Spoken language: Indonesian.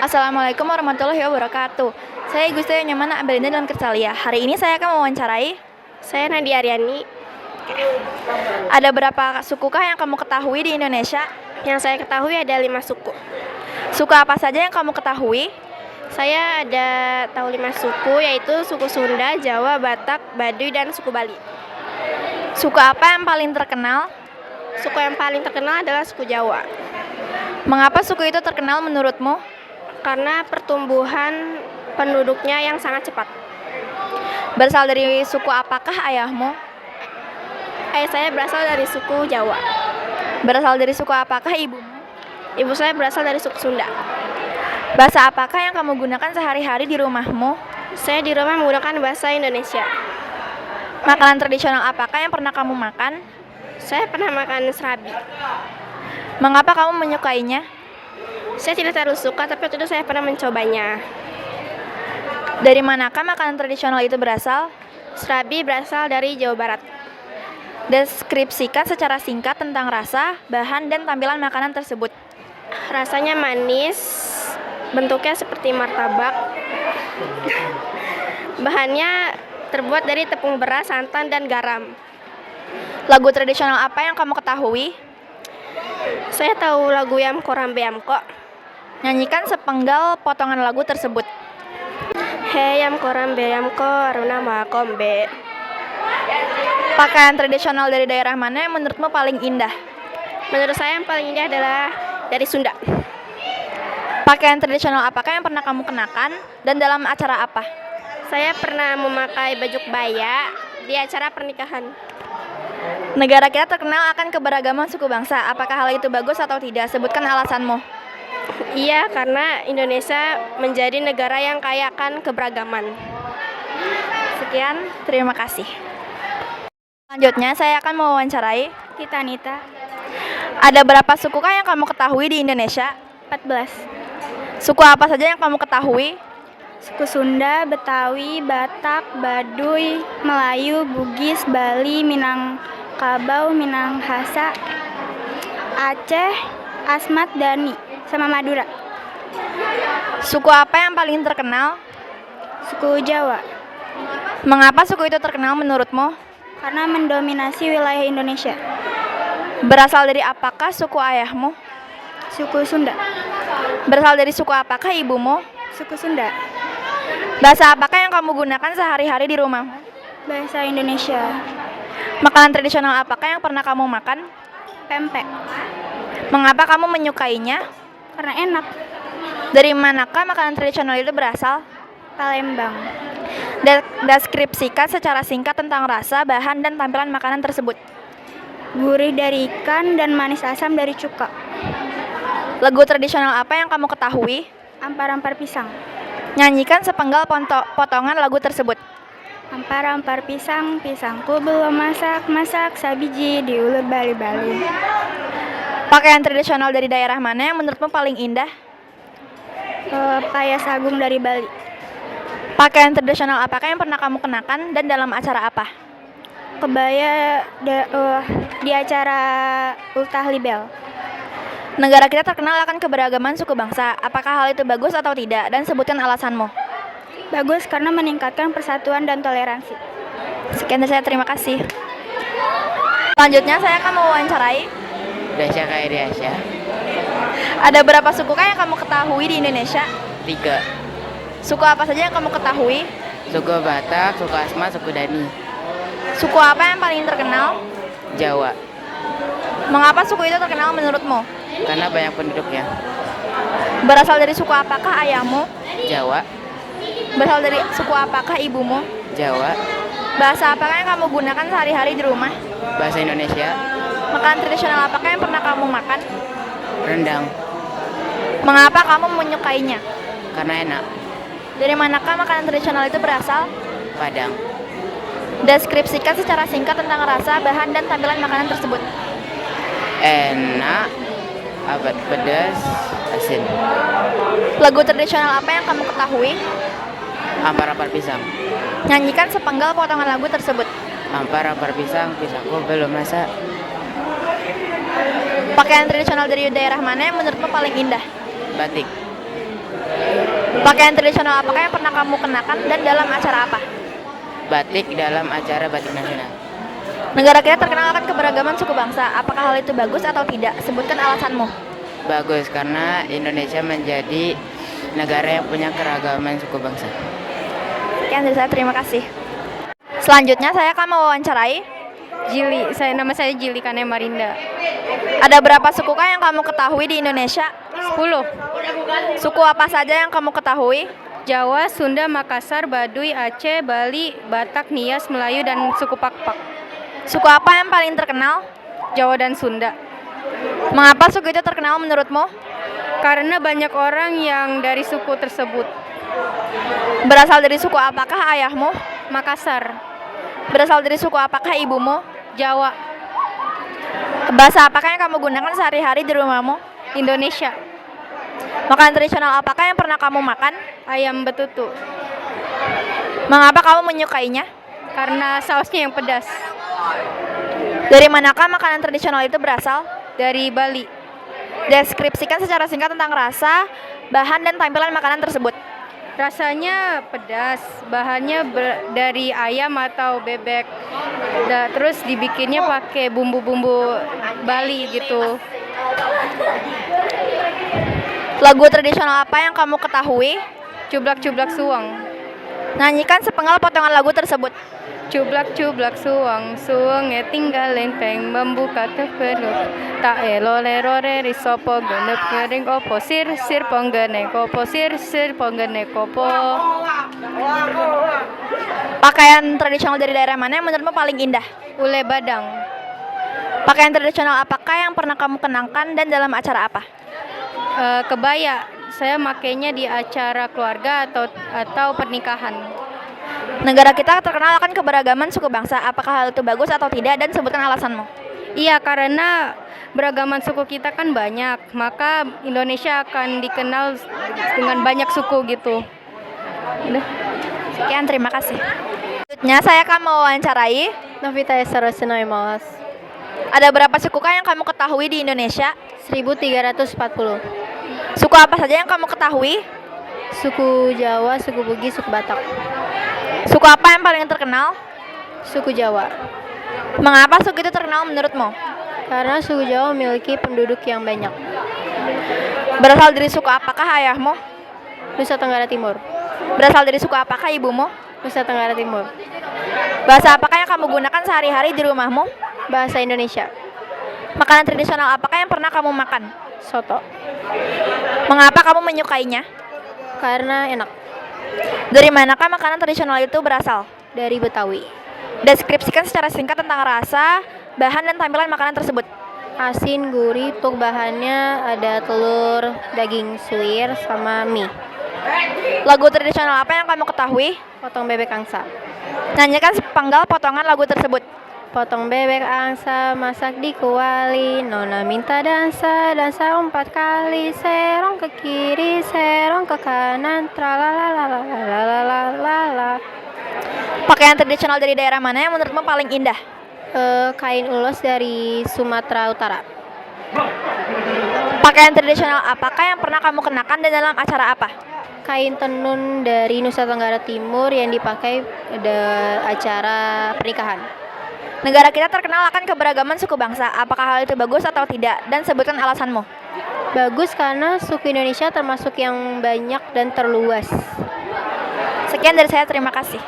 Assalamualaikum warahmatullahi wabarakatuh. Saya Gusti Nyamana Abelinda dalam Kersalia. Hari ini saya akan mewawancarai. Saya Nadia Aryani. Ada berapa sukukah yang kamu ketahui di Indonesia? Yang saya ketahui ada 5 suku. Suku apa saja yang kamu ketahui? Saya ada tahu 5 suku, yaitu suku Sunda, Jawa, Batak, Baduy, dan suku Bali. Suku apa yang paling terkenal? Suku yang paling terkenal adalah suku Jawa. Mengapa suku itu terkenal menurutmu? Karena pertumbuhan penduduknya yang sangat cepat. Berasal dari suku apakah ayahmu? Ayah saya berasal dari suku Jawa. Berasal dari suku apakah ibumu? Ibu saya berasal dari suku Sunda. Bahasa apakah yang kamu gunakan sehari-hari di rumahmu? Saya di rumah menggunakan bahasa Indonesia. Makanan tradisional apakah yang pernah kamu makan? Saya pernah makan serabi. Mengapa kamu menyukainya? Saya tidak terlalu suka, tapi waktu itu saya pernah mencobanya. Dari manakah makanan tradisional itu berasal? Serabi berasal dari Jawa Barat. Deskripsikan secara singkat tentang rasa, bahan, dan tampilan makanan tersebut. Rasanya manis, bentuknya seperti martabak. Bahannya terbuat dari tepung beras, santan, dan garam. Lagu tradisional apa yang kamu ketahui? Saya tahu lagu Yam Korambe Yamko. Nyanyikan sepenggal potongan lagu tersebut. Hey Yam Korambe Yamko Aruna Makombe. Pakaian tradisional dari daerah mana yang menurutmu paling indah? Menurut saya yang paling indah adalah dari Sunda. Pakaian tradisional apakah yang pernah kamu kenakan dan dalam acara apa? Saya pernah memakai baju kebaya di acara pernikahan. Negara kita terkenal akan keberagaman suku bangsa. Apakah hal itu bagus atau tidak? Sebutkan alasanmu. Iya, karena Indonesia menjadi negara yang kaya akan keberagaman. Sekian, terima kasih. Selanjutnya, saya akan mewawancarai Kita Anita. Ada berapa sukukah yang kamu ketahui di Indonesia? 14. Suku apa saja yang kamu ketahui? Suku Sunda, Betawi, Batak, Baduy, Melayu, Bugis, Bali, Minangkabau, Minahasa, Aceh, Asmat, Dani, sama Madura. Suku apa yang paling terkenal? Suku Jawa. Mengapa suku itu terkenal menurutmu? Karena mendominasi wilayah Indonesia. Berasal dari apakah suku ayahmu? Suku Sunda. Berasal dari suku apakah ibumu? Suku Sunda. Bahasa apakah yang kamu gunakan sehari-hari di rumahmu? Bahasa Indonesia. Makanan tradisional apakah yang pernah kamu makan? Pempek. Mengapa kamu menyukainya? Karena enak. Dari manakah makanan tradisional itu berasal? Palembang. Deskripsikan secara singkat tentang rasa, bahan, dan tampilan makanan tersebut. Gurih dari ikan dan manis asam dari cuka. Lagu tradisional apa yang kamu ketahui? Ampar-ampar pisang. Nyanyikan sepenggal potongan lagu tersebut. Ampar-ampar pisang, pisangku belum masak sabiji diulur bali-bali. Pakaian tradisional dari daerah mana yang menurutmu paling indah? Payas Agung dari Bali. Pakaian tradisional apakah yang pernah kamu kenakan dan dalam acara apa? Kebaya di acara Ultah Libel. Negara kita terkenal akan keberagaman suku bangsa. Apakah hal itu bagus atau tidak? Dan sebutkan alasanmu. Bagus karena meningkatkan persatuan dan toleransi. Sekian dari saya, terima kasih. Selanjutnya saya akan mewawancarai Dasya kayak Dasya. Ada berapa sukukah yang kamu ketahui di Indonesia? 3. Suku apa saja yang kamu ketahui? Suku Batak, suku Asmat, suku Dani. Suku apa yang paling terkenal? Jawa. Mengapa suku itu terkenal menurutmu? Karena banyak penduduknya. Berasal dari suku apakah ayahmu? Jawa. Berasal dari suku apakah ibumu? Jawa. Bahasa apakah yang kamu gunakan sehari-hari di rumah? Bahasa Indonesia. Makanan tradisional apakah yang pernah kamu makan? Rendang. Mengapa kamu menyukainya? Karena enak. Dari manakah makanan tradisional itu berasal? Padang. Deskripsikan secara singkat tentang rasa, bahan, dan tampilan makanan tersebut. Enak. Abad pedas. Asin. Lagu tradisional apa yang kamu ketahui? Ampar-ampar pisang. Nyanyikan sepenggal potongan lagu tersebut. Ampar-ampar pisang, pisangku belum masak. Pakaian tradisional dari daerah mana yang menurutmu paling indah? Batik. Pakaian tradisional apakah yang pernah kamu kenakan dan dalam acara apa? Batik dalam acara batik nasional. Negara kita terkenal akan keberagaman suku bangsa. Apakah hal itu bagus atau tidak? Sebutkan alasanmu. Bagus karena Indonesia menjadi negara yang punya keragaman suku bangsa. Sekian dari saya, terima kasih. Selanjutnya saya akan mewawancarai. Nama saya Jili Kane Marinda. Ada berapa suku kah yang kamu ketahui di Indonesia? 10. Suku apa saja yang kamu ketahui? Jawa, Sunda, Makassar, Baduy, Aceh, Bali, Batak, Nias, Melayu, dan suku Pakpak. Suku apa yang paling terkenal? Jawa dan Sunda. Mengapa suku itu terkenal menurutmu? Karena banyak orang yang dari suku tersebut. Berasal dari suku apakah ayahmu? Makassar, Berasal dari suku apakah ibumu? Jawa, Bahasa apakah yang kamu gunakan sehari-hari di rumahmu? Indonesia. Makanan tradisional apakah yang pernah kamu makan? Ayam betutu. Mengapa kamu menyukainya? Karena sausnya yang pedas. Dari manakah makanan tradisional itu berasal? Dari Bali. Deskripsikan secara singkat tentang rasa, bahan, dan tampilan makanan tersebut. Rasanya pedas, bahannya dari ayam atau bebek. Terus dibikinnya pakai bumbu-bumbu Bali gitu. Lagu tradisional apa yang kamu ketahui? Cublak-cublak suwang. Nyanyikan sepenggal potongan lagu tersebut. Cublak-cublak suwang, suwangnya tinggal lempeng membuka keperuk. Tak elolere risopo genep ngering opo sir ponggene kopo sir ponggene kopo. Pakaian tradisional dari daerah mana yang menurutmu paling indah? Ule Badang. Pakaian tradisional apakah yang pernah kamu kenakan dan dalam acara apa? Kebaya. Saya makainya di acara keluarga atau pernikahan. Negara kita terkenal akan keberagaman suku bangsa. Apakah hal itu bagus atau tidak? Dan sebutkan alasanmu. Iya, karena beragaman suku kita kan banyak, maka Indonesia akan dikenal dengan banyak suku gitu. Udah. Sekian, terima kasih. Selanjutnya saya akan mewawancarai. Novita Esarosenoy Malas. Ada berapa suku kah yang kamu ketahui di Indonesia? 1340. Suku apa saja yang kamu ketahui? Suku Jawa, suku Bugis, suku Batak. Suku apa yang paling terkenal? Suku Jawa. Mengapa suku itu terkenal menurutmu? Karena suku Jawa memiliki penduduk yang banyak. Berasal dari suku apakah ayahmu? Nusa Tenggara Timur. Berasal dari suku apakah ibumu? Nusa Tenggara Timur. Bahasa apakah yang kamu gunakan sehari-hari di rumahmu? Bahasa Indonesia. Makanan tradisional apakah yang pernah kamu makan? Soto. Mengapa kamu menyukainya? Karena enak. Dari manakah makanan tradisional itu berasal? Dari Betawi. Deskripsikan secara singkat tentang rasa, bahan, dan tampilan makanan tersebut. Asin, gurih, untuk bahannya ada telur, daging suwir, sama mie. Lagu tradisional apa yang kamu ketahui? Potong bebek angsa. Nyanyikan sepenggal potongan lagu tersebut. Potong bebek angsa masak di kuali, nona minta dansa 4 kali, serong ke kiri, serong ke kanan, tralalalalalalala. Pakaian tradisional dari daerah mana yang menurutmu paling indah? Kain ulos dari Sumatera Utara. Pakaian tradisional apakah yang pernah kamu kenakan dan dalam acara apa? Kain tenun dari Nusa Tenggara Timur yang dipakai pada acara pernikahan. Negara kita terkenal akan keberagaman suku bangsa. Apakah hal itu bagus atau tidak? Dan sebutkan alasanmu. Bagus karena suku Indonesia termasuk yang banyak dan terluas. Sekian dari saya, terima kasih.